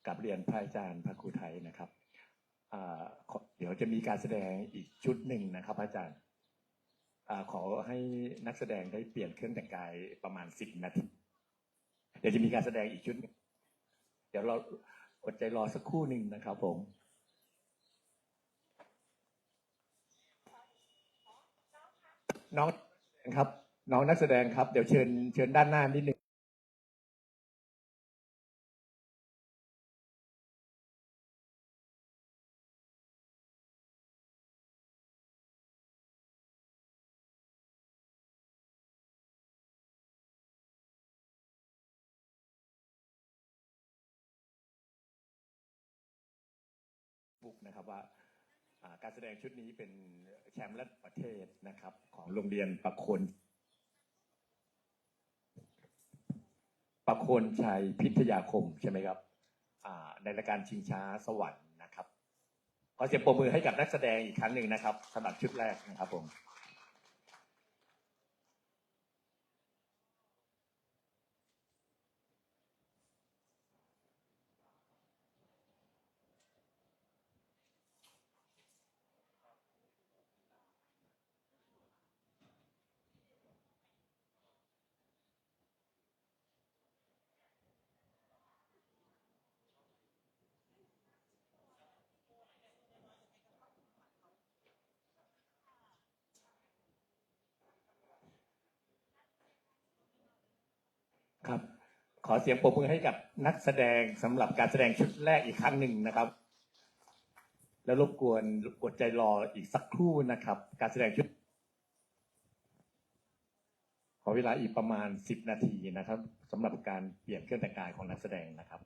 กับเรียนพระอาจารย์พระครูไทยนะครับเดี๋ยวจะมีการแสดงอีกชุดหนึ่งนะครับอาจารย์ขอให้นักแสดงได้เปลี่ยนเครื่องแต่งกายประมาณ10 นาทีเดี๋ยวจะมีการแสดงอีกชุดนึงเดี๋ยวเราอดใจรอสักครู่หนึ่งนะครับผมน้องครับน้องนักแสดงครับเดี๋ยวเชิญด้านหน้านิดนึงบุกนะครับว่าการแสดงชุดนี้เป็นแชมป์ระดับประเทศนะครับของโรงเรียนประโคนชัยพิทยาคมใช่ไหมครับในรายการชิงช้าสวรรค์นะครับขอเสียงปรบมือให้กับนักแสดงอีกครั้งหนึ่งนะครับสำหรับชุดแรกนะครับผมครับขอเสียงปรบมือให้กับนักแสดงสำหรับการแสดงชุดแรกอีกครั้งหนึ่งนะครับแล้วรบกวนอดใจรออีกสักครู่นะครับการแสดงชุดขอเวลาอีกประมาณ10 นาทีนะครับสำหรับการเปลี่ยนเครื่องแต่งกายของนักแสดงนะครับ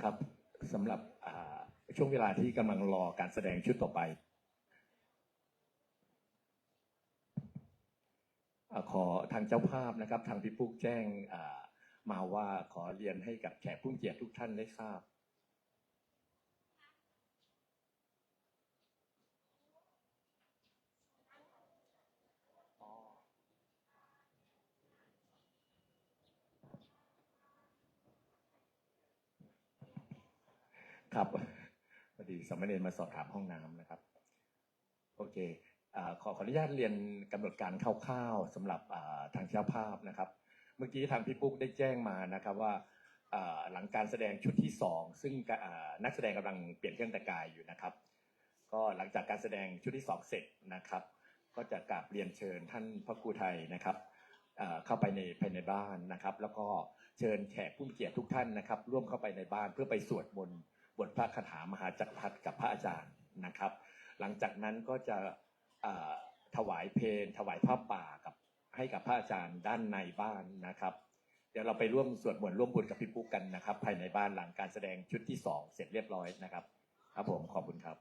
ครับสำหรับช่วงเวลาที่กำลังรอการแสดงชุดต่อไปขอทางเจ้าภาพนะครับทางพี่ปุ๊กแจ้งมาว่าขอเรียนให้กับแขกผู้มีเกียรติทุกท่านได้ทราบครับพอดีสามเณรมาสอบถามห้องน้ำนะครับโอเคขออนุญาตเรียนกำหนดการคร่าวๆสำหรับทางเจ้าภาพนะครับเมื่อกี้ทางพี่ปุ๊กได้แจ้งมานะครับว่า หลังการแสดงชุดที่2ซึ่งนักแสดงกำลังเปลี่ยนเครื่องแต่งกายอยู่นะครับก็หลังจากการแสดงชุดที่2เสร็จนะครับก็จะกราบเรียนเชิญท่านพระครูไทยนะครับเข้าไปภายในบ้านนะครับแล้วก็เชิญแขกผู้มีเกียรติทุกท่านนะครับร่วมเข้าไปในบ้านเพื่อไปสวดมนต์บทพระคาถามหาจักรพรรดิกับพระอาจารย์นะครับหลังจากนั้นก็จะถวายเพลถวายผ้าป่าให้กับพระอาจารย์ด้านในบ้านนะครับเดี๋ยวเราไปร่วมสวดมนต์ร่วมบุญกับพี่ปุ๊กกันนะครับภายในบ้านหลังการแสดงชุดที่2เสร็จเรียบร้อยนะครับครับผมขอบคุณครับ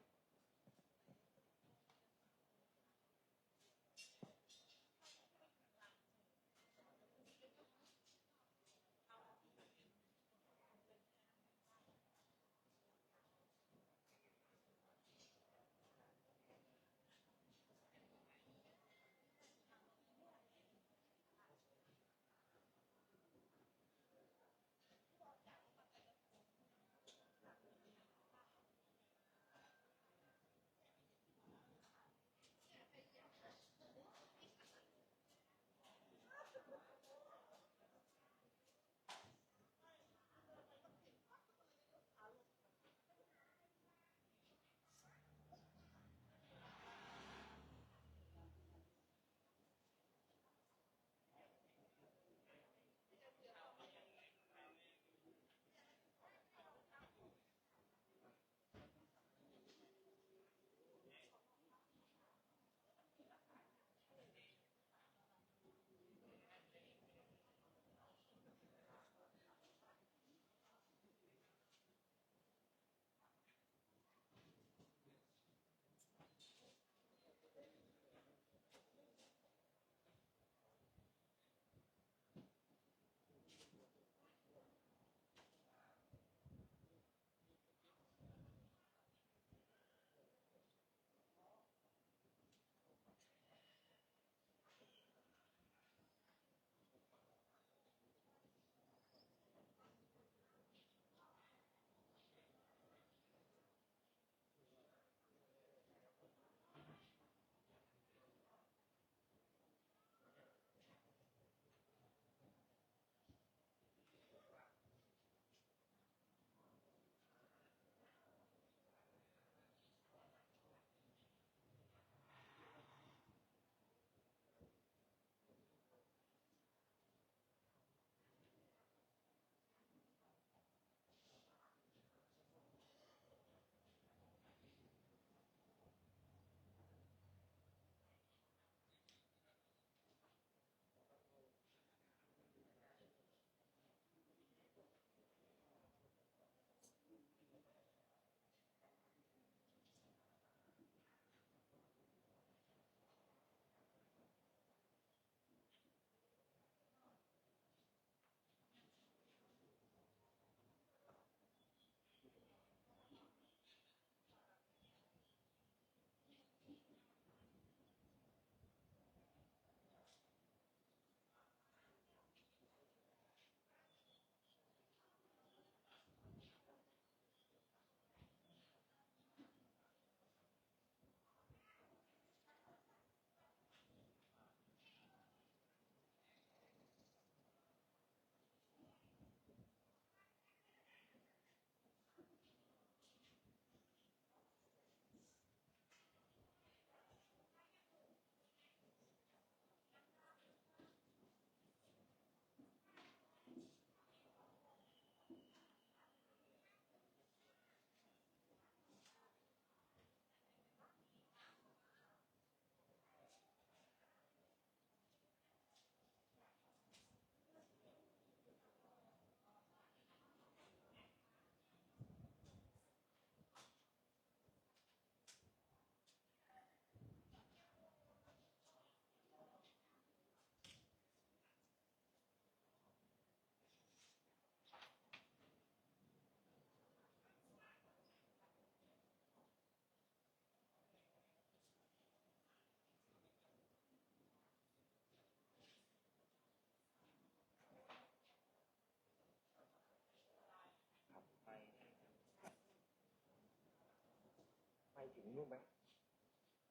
ไปถึงนู่นไหม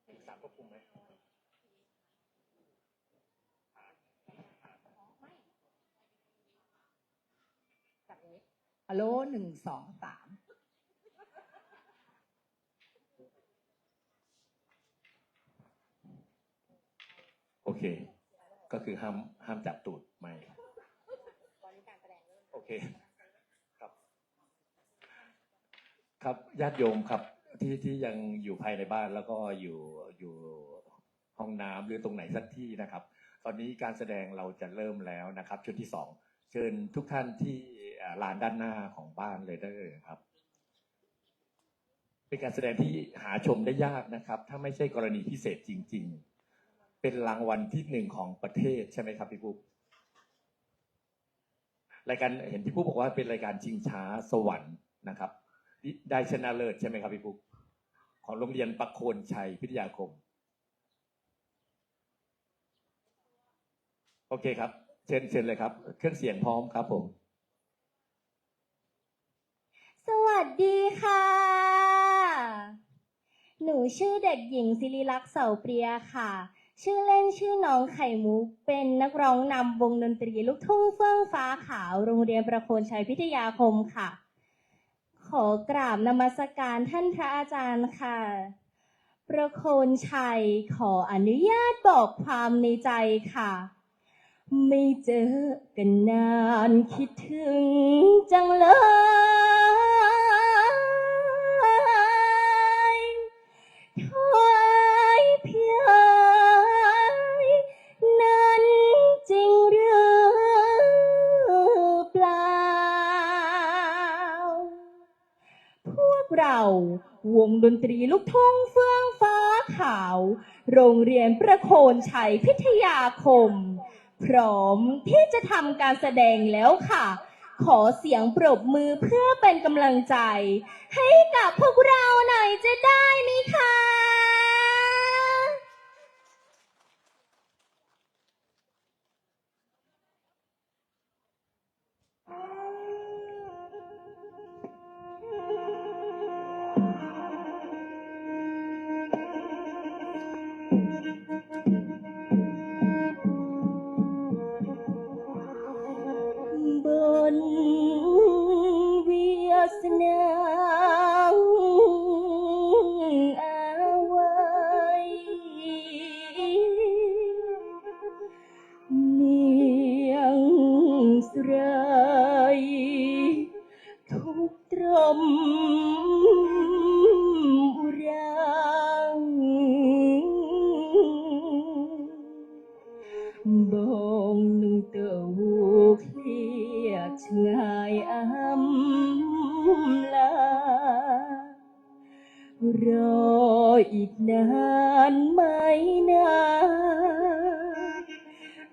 ถึงศาลควบคุมไหมจากนี้ ฮัลโหล1 2 3โอเคก็คือห้ามจับตูดไม่โอเคครับครับญาติโยมครับที่ยังอยู่ภายในบ้านแล้วก็อยู่ห้องน้ำหรือตรงไหนสักที่นะครับ ตอนนี้การแสดงเราจะเริ่มแล้วนะครับชุดที่2เชิญทุกท่านที่ลานด้านหน้าของบ้านเลยได้เลยครับเป็นการแสดงที่หาชมได้ยากนะครับถ้าไม่ใช่กรณีพิเศษจริงๆเป็นรางวัลที่1ของประเทศใช่ไหมครับพี่ปุ๊กรายการเห็นพี่ปุ๊กบอกว่าเป็นรายการชิงช้าสวรรค์นะครับได้ชนะเลิศใช่ไหมครับพี่ปุ๊กของโรงเรียนประโคนชัยพิทยาคมโอเคครับเชิญเลยครับเครื่องเสียงพร้อมครับผมสวัสดีค่ะ หนูชื่อเด็กหญิงศิริลักษณ์เสาเปรียค่ะ ชื่อเล่นชื่อน้องไข่มุก เป็นนักร้องนำวงดนตรีลูกทุ่งเฟื่องฟ้าขาว โรงเรียนประโคนชัยพิทยาคมค่ะ ขอกราบนมัสการท่านพระอาจารย์ค่ะ ประโคนชัยขออนุญาตบอกความในใจค่ะ ไม่เจอกันนานคิดถึงจังเลยถอยเพียงนั้นจริงหรือเปล่าพวกเราวงดนตรีลูกทุ่งเฟื่องฟ้าขาวโรงเรียนประโคนชัยพิทยาคมพร้อมที่จะทำการแสดงแล้วค่ะขอเสียงปรบมือเพื่อเป็นกำลังใจให้กับพวกเราหน่อยจะได้ไหมคะบนเวียสนาเอาไว้เนียงสุรายทุกตรมอุราบองนุ่งเต้าเคลียดชงายอำลารออีกนานไหมนะ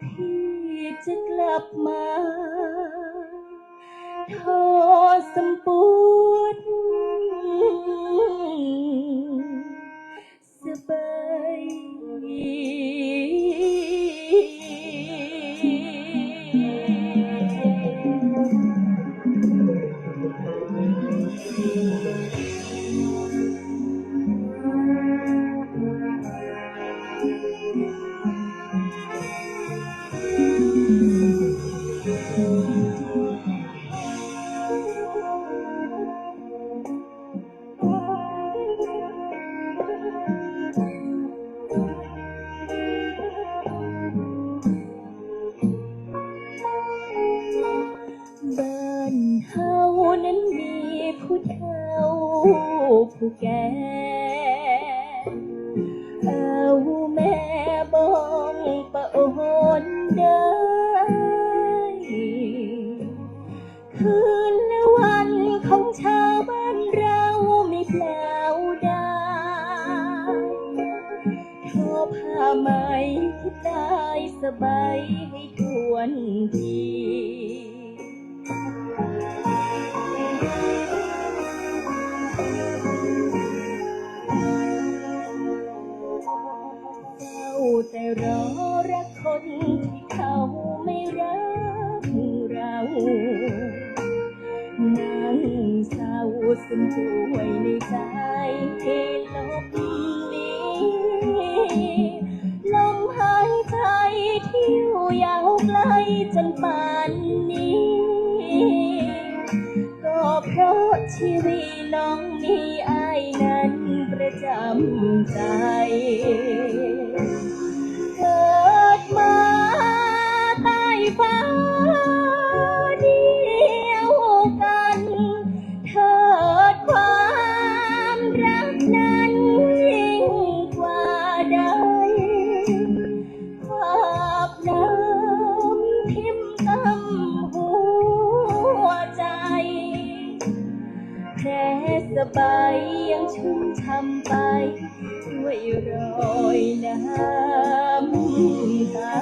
ที่จะกลับมาทอสมปูนสบายบ้านเฮานั้นมีผู้เฒ่าผู้แก่เอาแม่บ้องประโอนได้คืนและวันของชาวบ้านเราไม่แปลวได้ทอผ้าไหมที่ได้สบายให้ทวนทีแต่รอรักคนที่เขาไม่รักเรานั่งเศร้าซึมป่วยในใจให้ลบลีลมหายใจที่ยาวไกลจนป่านนี้ก็ ชีวิตน้องมีอ้ายนั้นประจำใจเกิดมาใต้ฟ้าเดียวกันเถิดความรักนั้นยิ่งกว่าใดภาพน้ำทิ่มกำหัวใจแผลสบายยังชุ่มช่ำไปด้วยรอยน้ำตา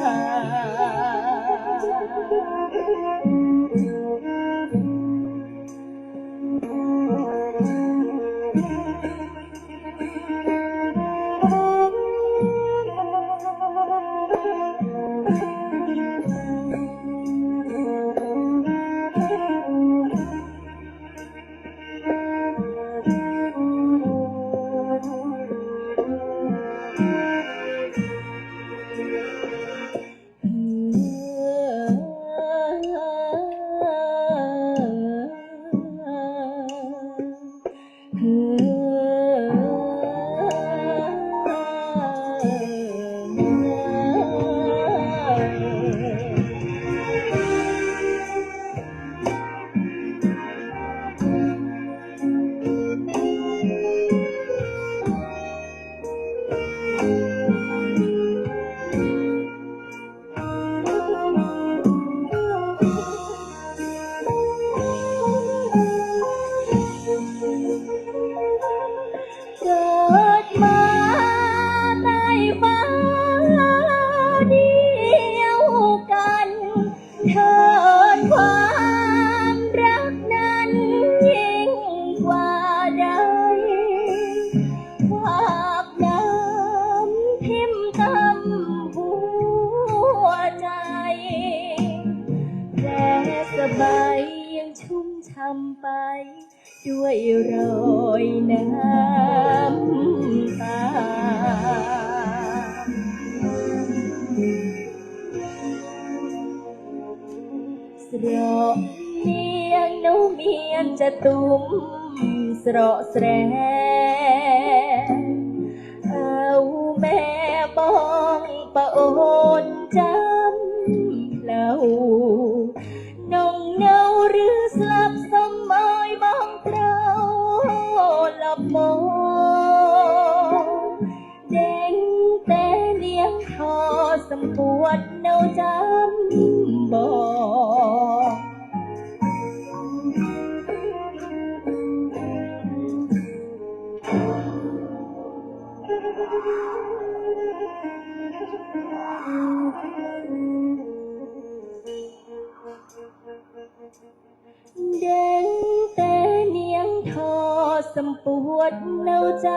เกิดมาใต้ฟ้าเดียวกันเถิดความรักนั้นยิ่งกว่าใดภาพน้ำทิ่มกำหัวใจแผลสบายยังชุ่มช่ำไปด้วยรอยน้ำตาสระเนียงโนเมียนจะตุ่มสระแสรเอาแม่บองปะโอนจำเล่าน้องเนาหรือสลับสมอยบองเตราหลับมองเด้งแต่เลี้ยงคอสมปวดเนาจำบอก แดงแต่เนียงทอสมปวดเนาจ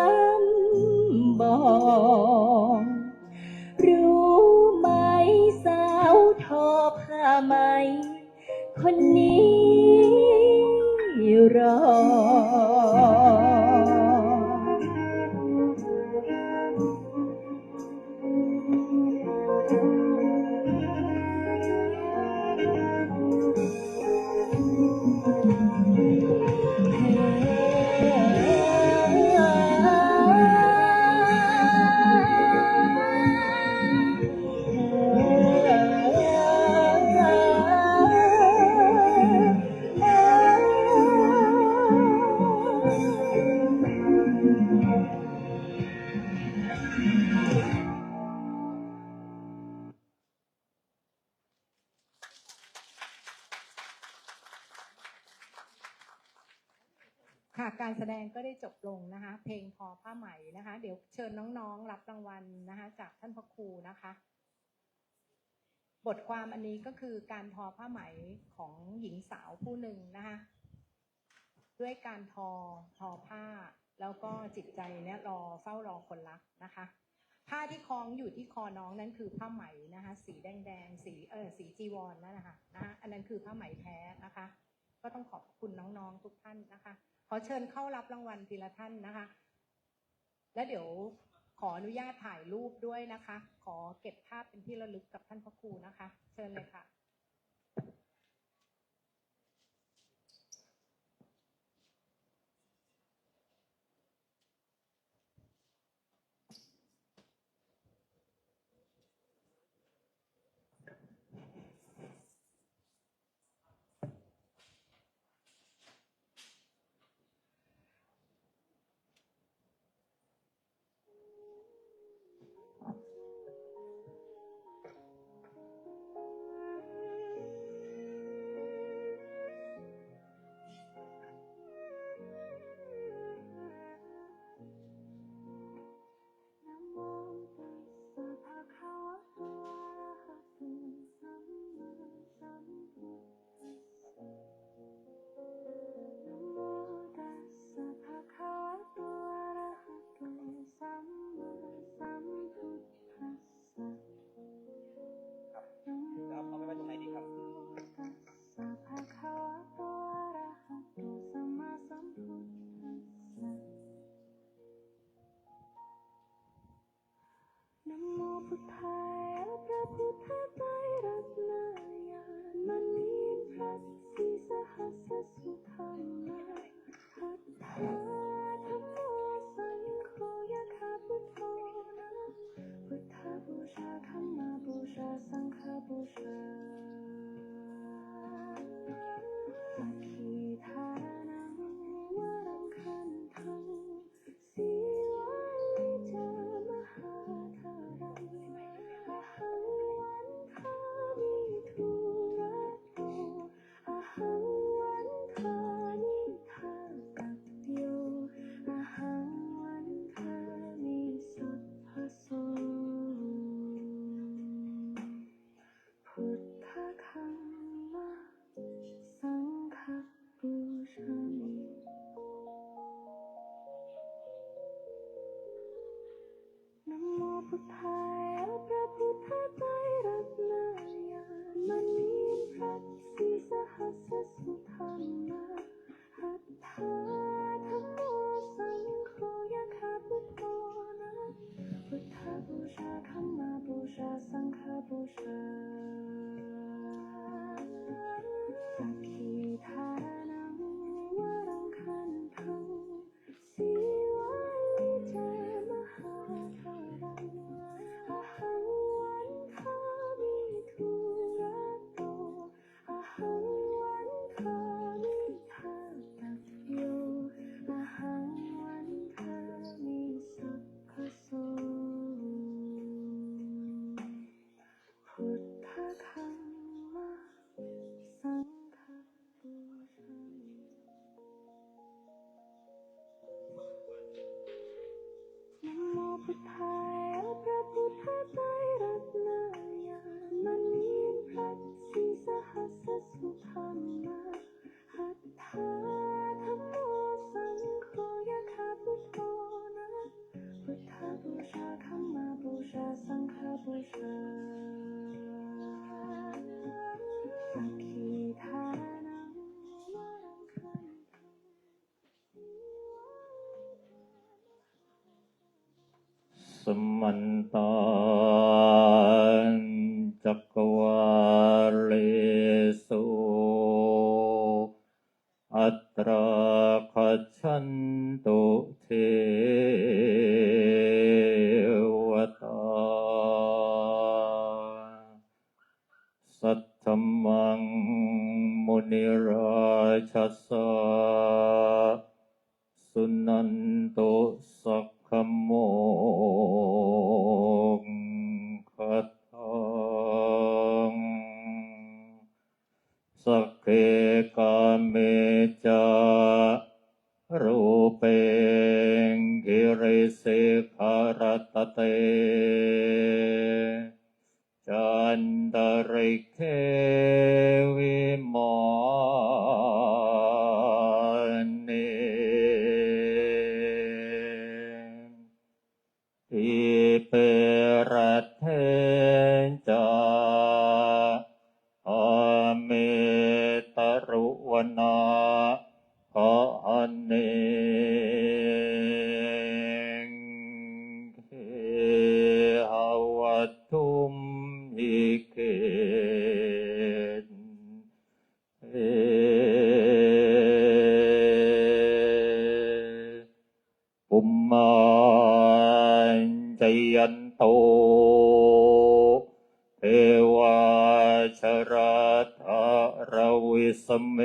ำบอกรู้ไหมสาวทอผ้าไหมคนนี้รอค่ะการแสดงก็ได้จบลงนะคะเพลงทอผ้าไหมนะคะเดี๋ยวเชิญน้องๆรับรางวัลนะคะจากท่านพระครูนะคะบทความอันนี้ก็คือการทอผ้าไหมของหญิงสาวผู้หนึ่งนะคะด้วยการทอผ้าแล้วก็จิตใจเนี่ยเฝ้ารอคนรักนะคะผ้าที่คล้องอยู่ที่คอน้องนั้นคือผ้าไหมนะคะสีแดงสีจีวรนั่นนะคะอันนั้นคือผ้าไหมแท้นะคะก็ต้องขอบคุณน้องๆทุกท่านนะคะขอเชิญเข้ารับรางวัลทีละท่านนะคะและเดี๋ยวขออนุญาตถ่ายรูปด้วยนะคะขอเก็บภาพเป็นที่ระลึกกับท่านพระครูนะคะเชิญเลยค่ะ ทไตรรัตนญาณมณีพระศรีสหัสสุธรรมาหัตถาธัมโมสังโฆยะคะพุทโธนะพุทธบูชาธัมมาบูชาสังฆบูชาสักขีทานังวรังคันทังสีวาลิจามหาธารังอหังวันทามิทุระโตอหังวันทามิทากัปโยอหังวันทามิสัพพโสพุทธคัมมะสังฆบูชามิ นะโมพุทธายะพระพุทธไตรรัตนญาณมณีพระศรีสหัสสุธรรมาหัตถาธัมโมสังโฆยะคะพุทโธนะพุทธบูชาธัมมาบูชาสังฆบูชาสักขีทานังวรังคันทังสีวาลิจามหาธารังอหังวันทามิทุระโตอหังวันทามิทากัปโยอหังวันทามิสัพพโสพุทธคัมมะสังฆบูชามิ นะโมพุทธายะพระพุทธไตรรัตนญาณมณีพระศรีสหัสสุธรรมาหัตถาธัมโมสังโฆยะคะพุทโธนะพุทธบูชาธัมมาบูชาสังฆบูชาสักขีทานังวรังคันทังสีวาลิจามหา สมันตาจักวาเลสุอัตราคัจฉันตุเทวตาสัทธมังมุนิราชสสะสุนันตุสักขโมคัตถังสักเขกาเมจารูเปงกิริสิขารตเตจันตริเควิมานเนทิเปรัตเทจาอาเมตรุวนาขะอันเนงเขหาวัตถุมหิเกตเอปุมมันจยันโตเทวาชราธารวิสเม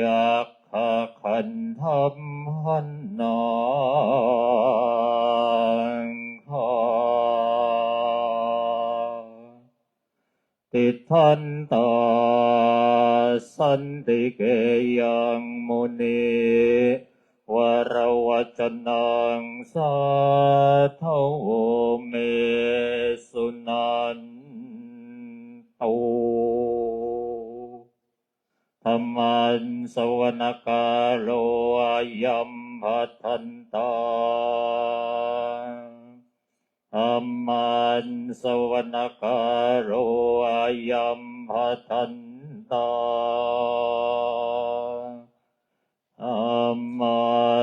ยักขคันธัมหันนังคาติทันตาสันติเกยังมุนีวรวัจนังสาทโวเมสุนันตุธรรมันสวนกาโลอายัมภัทันตาธรรมันสวนกาโลอายัมภัทันตาธัมมั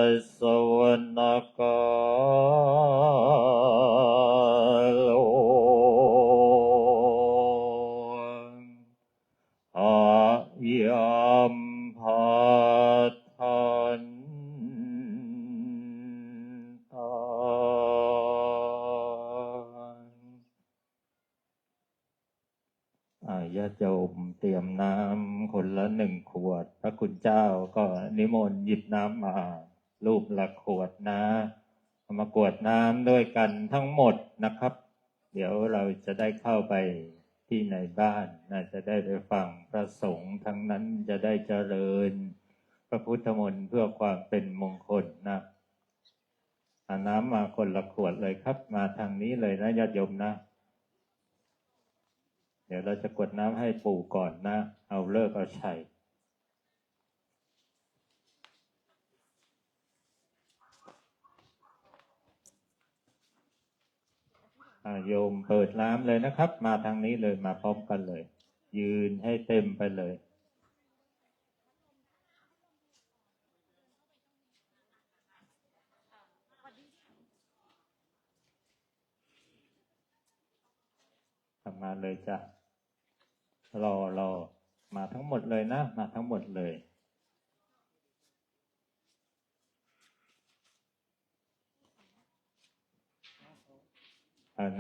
สสวนกาโล ญาติโยมเตรียมน้ำคนละ1 ขวด พระคุณเจ้าก็นิมนต์หยิบน้ำมารูปละขวดนะเอามากรวดน้ำด้วยกันทั้งหมดนะครับ เดี๋ยวเราจะได้เข้าไปที่ในบ้านจะได้ไปฟังพระสงฆ์ทั้งนั้นจะได้เจริญพระพุทธมนต์เพื่อความเป็นมงคลนะเอาน้ำมาคนละขวดเลยครับมาทางนี้เลยนะญาติโยมนะเดี๋ยวเราจะกรวดน้ำให้ปู่ก่อนนะเอาเลิกเอาชัยโยมเปิดน้ำเลยนะครับมาทางนี้เลยมาพร้อมกันเลยยืนให้เต็มไปเลยมาเลยจ้ะรอมาทั้งหมดเลยนะมาทั้งหมดเลย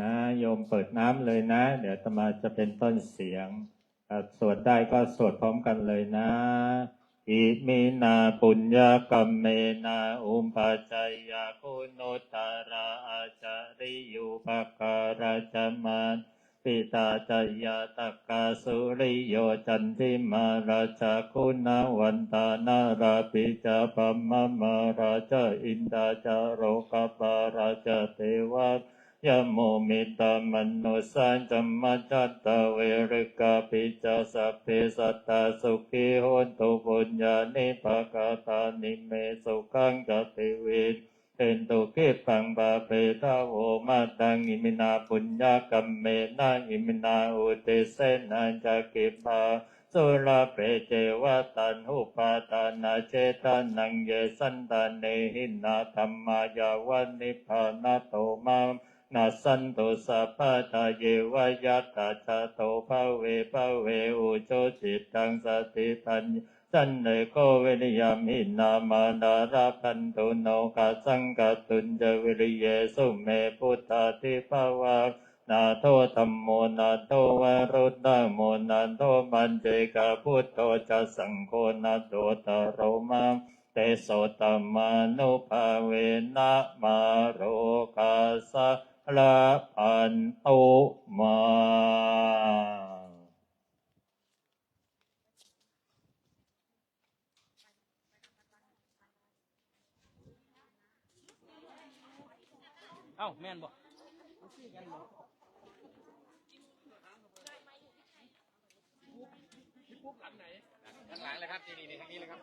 นะโยมเปิดน้ำเลยนะเดี๋ยวอาตมาจะเป็นต้นเสียงสวดได้ก็สวดพร้อมกันเลยนะอิมินาปุญญกัมเมนาอุปปัจจยาคุณุตตราอาจาริยุปการาจมันปิตาจยาตักกาสุริโยจันทิมาราชาคุณาวันตานาราปิจาปัมมะมาราชาอินดาจาโรกปาราชาเทวายะโมมิตามนุสัจจมัจจัตตเวริกาปิจาสัพเพสัตตาสุขีโหนตุปุญญานิภกาตานิเมสุขังจติวินเป็นตุกิปังบาเปตาโวมาตังอิมินาปุญญากัมเมนะอิมินาอุติเสนันจักิปาสุรเปเจวะตันหุปาตานาเจตานังเยสันตาเนหินาธรรมายาวันนิพพานาโตมานาสันตุสัพพะทาเยวยัตตาชาโตภะเวอุโจจิตตังสติตัญสันเนโกเวนิยามินามานาราพันตุโนกาสังกตุนจวิริเยสุเมพุทธาทิภาวานาโทธัมโมนาโทวรุตตโมนาโทมันเจกาพุทโธจะสังโฆนาโตตโรมาเตโสตมานุภาเวนะมาโรกาสะละพันตุมาเอ้าแม่นบ่หลังไหนหลังเลยครับนี่ทางนี้เลยครับ